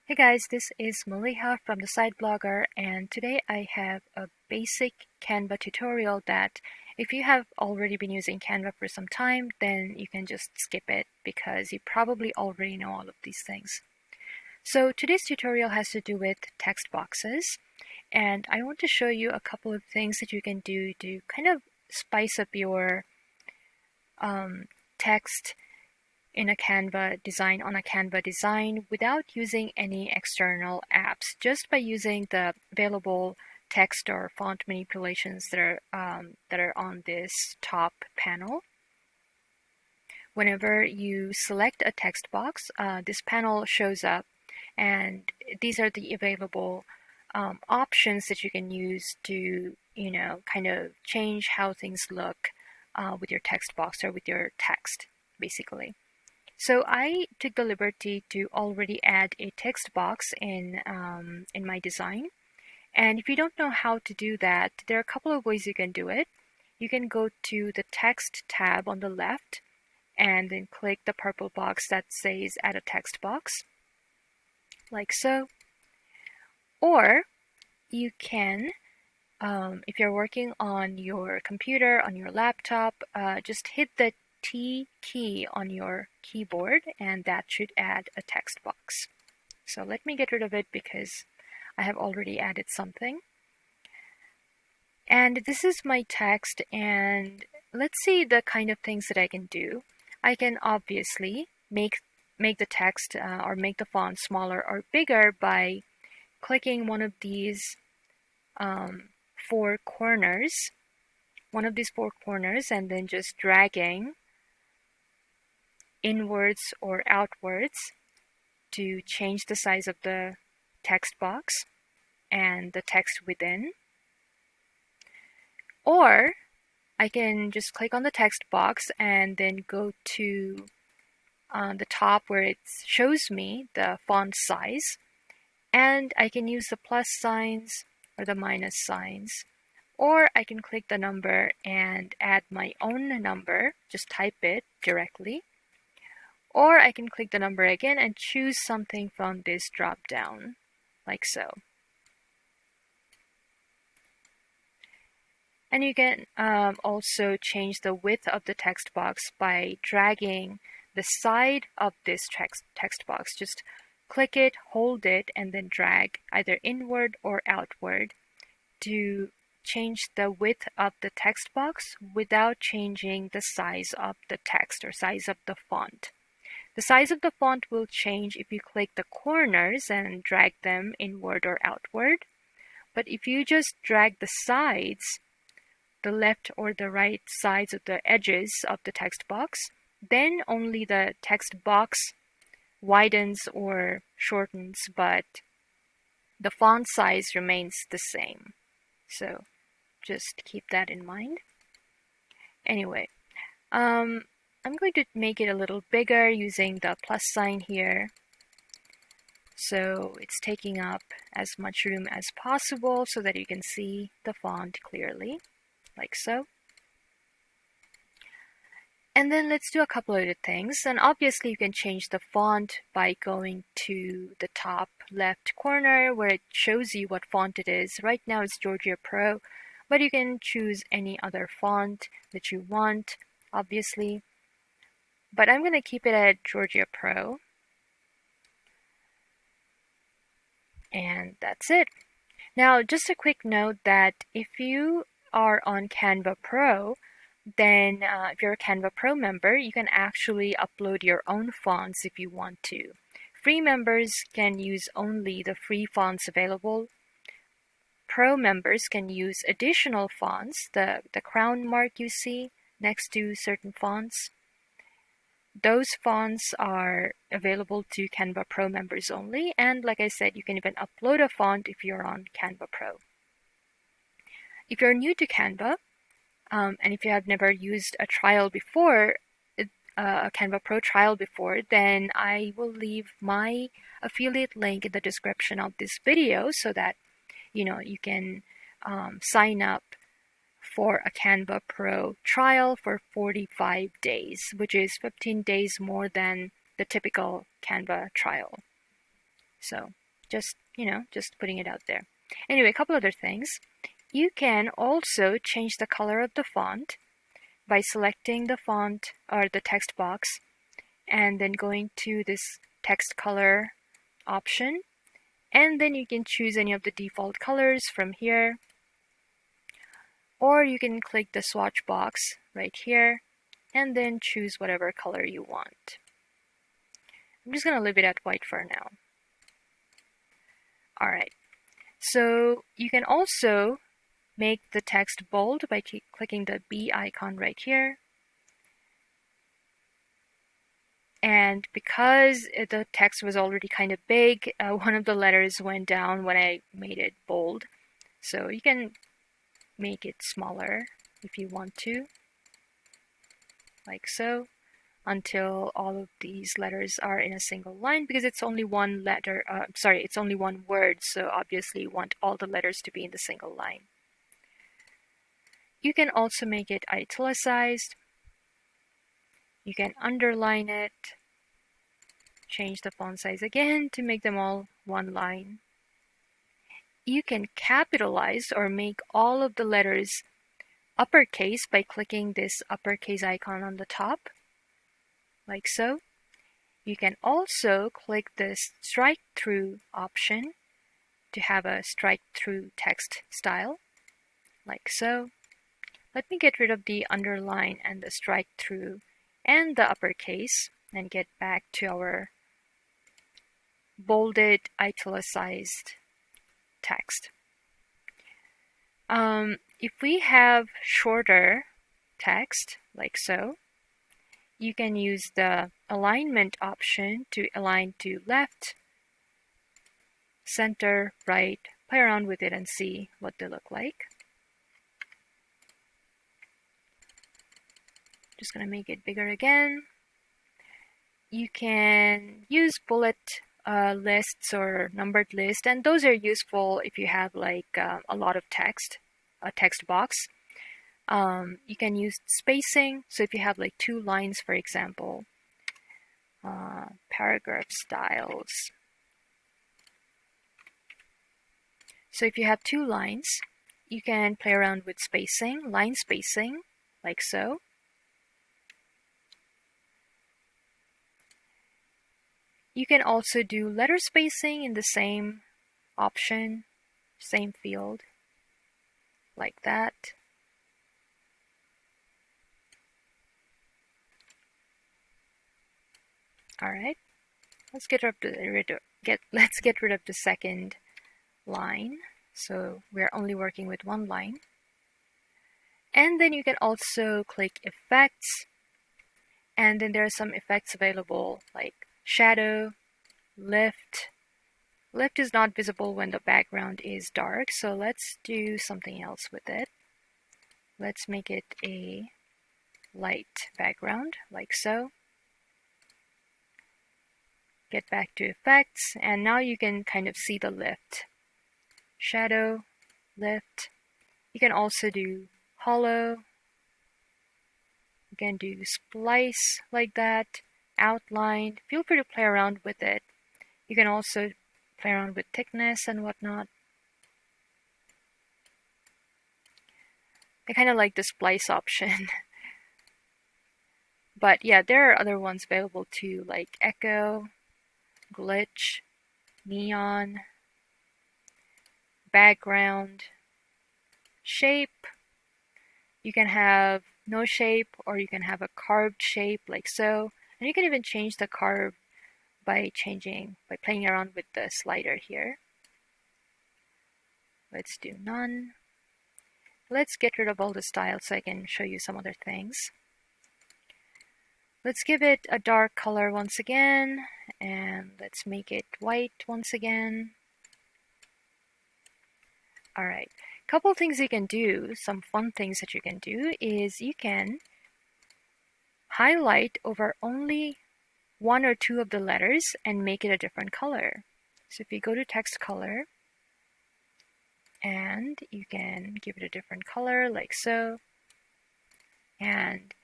Hey guys, this is Maliha from the Site Blogger, and today I have a basic Canva tutorial that if you have already been using Canva for some time, then you can just skip it because you probably already know all of these things. So today's tutorial has to do with text boxes, and I want to show you a couple of things that you can do to kind of spice up your text in a Canva design on a Canva design without using any external apps, just by using the available text or font manipulations that are on this top panel. Whenever you select a text box, this panel shows up, and these are the available options that you can use to, kind of change how things look with your text box or with your text, basically. So I took the liberty to already add a text box in my design. And if you don't know how to do that, there are a couple of ways you can do it. You can go to the text tab on the left and then click the purple box that says add a text box, like so. Or you can, if you're working on your computer, on your laptop, just hit the T key on your keyboard, and that should add a text box. So let me get rid of it because I have already added something. And this is my text, and let's see the kind of things that I can do. I can obviously make the text or make the font smaller or bigger by clicking one of these four corners, and then just dragging inwards or outwards to change the size of the text box and the text within. Or I can just click on the text box and then go to the top where it shows me the font size, and I can use the plus signs or the minus signs, or I can click the number and add my own number, just type it directly. Or I can click the number again and choose something from this drop down, like so. And you can also change the width of the text box by dragging the side of this text box. Just click it, hold it, and then drag either inward or outward to change the width of the text box without changing the size of the text or size of the font. The size of the font will change if you click the corners and drag them inward or outward. But if you just drag the sides, the left or the right sides of the edges of the text box, then only the text box widens or shortens, but the font size remains the same. So just keep that in mind. Anyway, I'm going to make it a little bigger using the plus sign here. So it's taking up as much room as possible so that you can see the font clearly, like so. And then let's do a couple of other things. And obviously you can change the font by going to the top left corner where it shows you what font it is. Right now it's Georgia Pro, but you can choose any other font that you want, obviously. But I'm going to keep it at Georgia Pro. And that's it. Now, just a quick note that if you are on Canva Pro, then if you're a Canva Pro member, you can actually upload your own fonts if you want to. Free members can use only the free fonts available. Pro members can use additional fonts, the crown mark you see next to certain fonts. Those fonts are available to Canva Pro members only, and like I said, you can even upload a font if you're on Canva Pro. If you're new to Canva, and if you have never used a trial before, a Canva Pro trial before, then I will leave my affiliate link in the description of this video so that you can sign up for a Canva Pro trial for 45 days, which is 15 days more than the typical Canva trial. So just, just putting it out there. Anyway, a couple other things. You can also change the color of the font by selecting the font or the text box and then going to this text color option, and then you can choose any of the default colors from here, or you can click the swatch box right here and then choose whatever color you want. I'm just going to leave it at white for now. Alright, so you can also make the text bold by clicking the B icon right here. And because the text was already kind of big, one of the letters went down when I made it bold. So you can make it smaller if you want to, like so, until all of these letters are in a single line, because it's only one letter, it's only one word, so obviously you want all the letters to be in the single line. You can also make it italicized. You can underline it, change the font size again to make them all one line. You can capitalize or make all of the letters uppercase by clicking this uppercase icon on the top, like so. You can also click this strike through option to have a strike through text style, like so. Let me get rid of the underline and the strike through and the uppercase and get back to our bolded, italicized text. If we have shorter text, like so, you can use the alignment option to align to left, center, right, play around with it and see what they look like. Just going to make it bigger again. You can use bullet lists or numbered lists, and those are useful if you have like a lot of text, a text box. You can use spacing, so if you have like 2 lines, for example, paragraph styles. So if you have 2 lines, you can play around with spacing, line spacing, like so. You can also do letter spacing in the same option, same field, like that. Alright, let's get rid of the second line. So we're only working with 1 line. And then you can also click effects, and then there are some effects available like shadow, lift. Lift is not visible when the background is dark, so let's do something else with it. Let's make it a light background, like so. Get back to effects, and now you can kind of see the lift. Shadow, lift. You can also do hollow. You can do splice like that, outline. Feel free to play around with it. You can also play around with thickness and whatnot. I kind of like the splice option. But yeah, there are other ones available too, like echo, glitch, neon, background, shape. You can have no shape, or you can have a carved shape like so. And you can even change the carve by playing around with the slider here. Let's do none. Let's get rid of all the styles so I can show you some other things. Let's give it a dark color once again, and let's make it white once again. Alright, a couple things you can do, some fun things that you can do, is you can highlight over only 1 or 2 of the letters and make it a different color. So if you go to text color, and you can give it a different color like so, and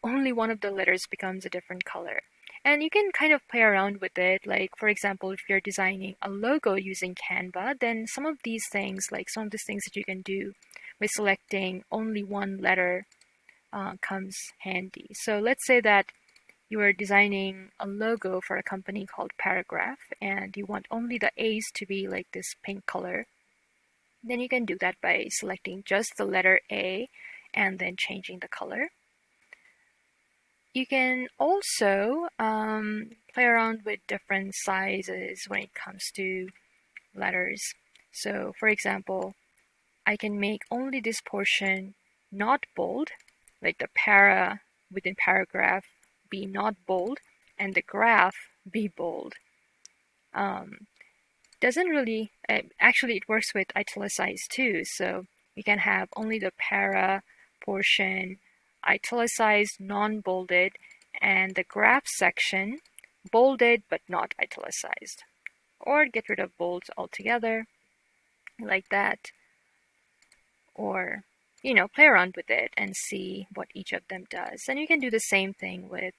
only one of the letters becomes a different color. And you can kind of play around with it. Like, for example, if you're designing a logo using Canva, then some of these things, like some of these things that you can do by selecting only one letter comes handy. So let's say that you are designing a logo for a company called Paragraph and you want only the A's to be like this pink color. Then you can do that by selecting just the letter A and then changing the color. You can also play around with different sizes when it comes to letters. So for example, I can make only this portion not bold, like the para within paragraph be not bold, and the graph be bold. Doesn't really, actually it works with italicized too, so you can have only the para portion italicized, non-bolded, and the graph section bolded but not italicized. Or get rid of bolds altogether, like that. Or, play around with it and see what each of them does. And you can do the same thing with,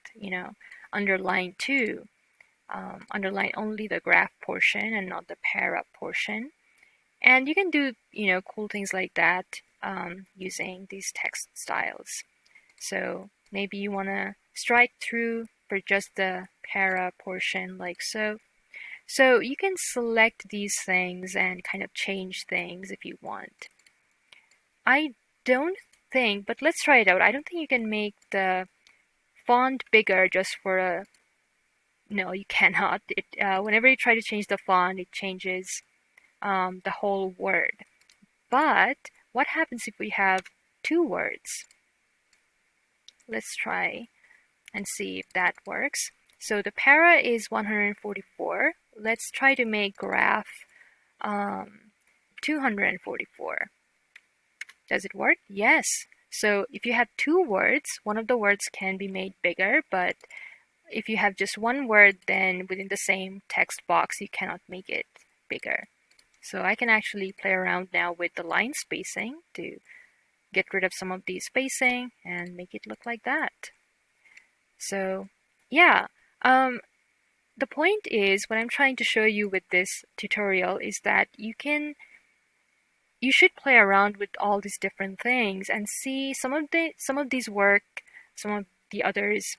underline too. Underline only the graph portion and not the para portion. And you can do, cool things like that using these text styles. So maybe you want to strike through for just the para portion like so. So you can select these things and kind of change things if you want. I don't think, but let's try it out. I don't think you can make the font bigger just for a. No, you cannot. Whenever you try to change the font, it changes the whole word. But what happens if we have two words? Let's try and see if that works. So the para is 144. Let's try to make graph 244. Does it work? Yes. So if you have two words, one of the words can be made bigger, but if you have just one word, then within the same text box, you cannot make it bigger. So I can actually play around now with the line spacing to get rid of some of the spacing and make it look like that. So yeah, the point is what I'm trying to show you with this tutorial is that you should play around with all these different things and see some of these work, some of the others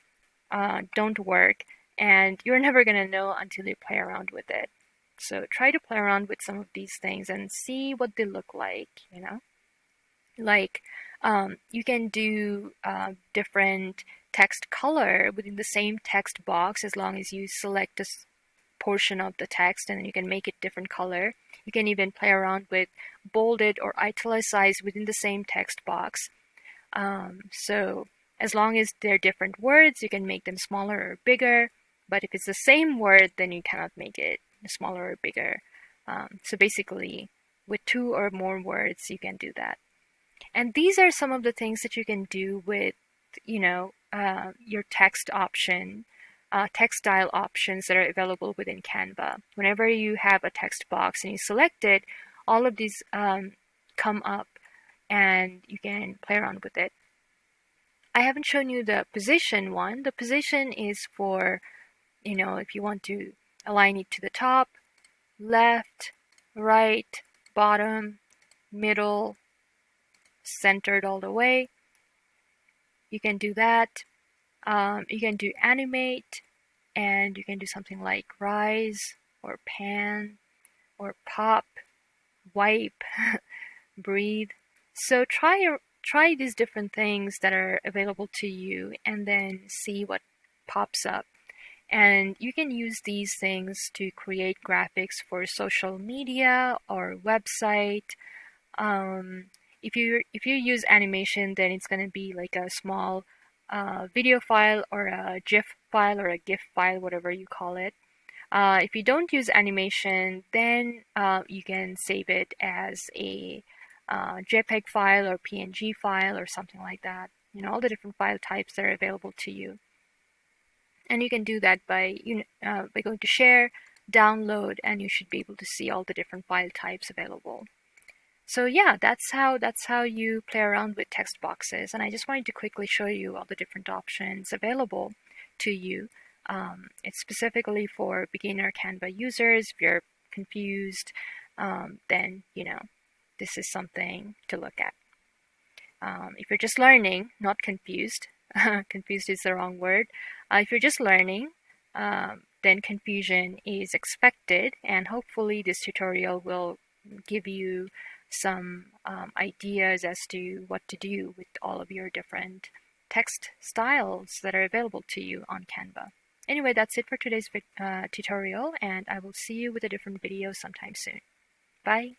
don't work, and you're never gonna know until you play around with it. So try to play around with some of these things and see what they look like, Like you can do different text color within the same text box as long as you select a portion of the text and then you can make it different color. You can even play around with bolded or italicized within the same text box. So as long as they're different words, you can make them smaller or bigger. But if it's the same word, then you cannot make it smaller or bigger. So basically, with two or more words, you can do that. And these are some of the things that you can do with, your text style options that are available within Canva. Whenever you have a text box and you select it, all of these come up and you can play around with it. I haven't shown you the position one. The position is for, if you want to align it to the top, left, right, bottom, middle, centered all the way. You can do that. You can do animate, and you can do something like rise or pan or pop, wipe, breathe. So try these different things that are available to you and then see what pops up. And you can use these things to create graphics for social media or website. If you use animation, then it's going to be like a small video file or a GIF file or a GIF file, whatever you call it. If you don't use animation, then you can save it as a JPEG file or PNG file or something like that. All the different file types that are available to you. And you can do that by going to share, download, and you should be able to see all the different file types available. So yeah, that's how you play around with text boxes. And I just wanted to quickly show you all the different options available to you It's specifically for beginner Canva users. If you're confused, then this is something to look at. If you're just learning, not confused, confused is the wrong word. If you're just learning, then confusion is expected, and hopefully this tutorial will give you some ideas as to what to do with all of your different text styles that are available to you on Canva. Anyway, that's it for today's tutorial, and I will see you with a different video sometime soon. Bye!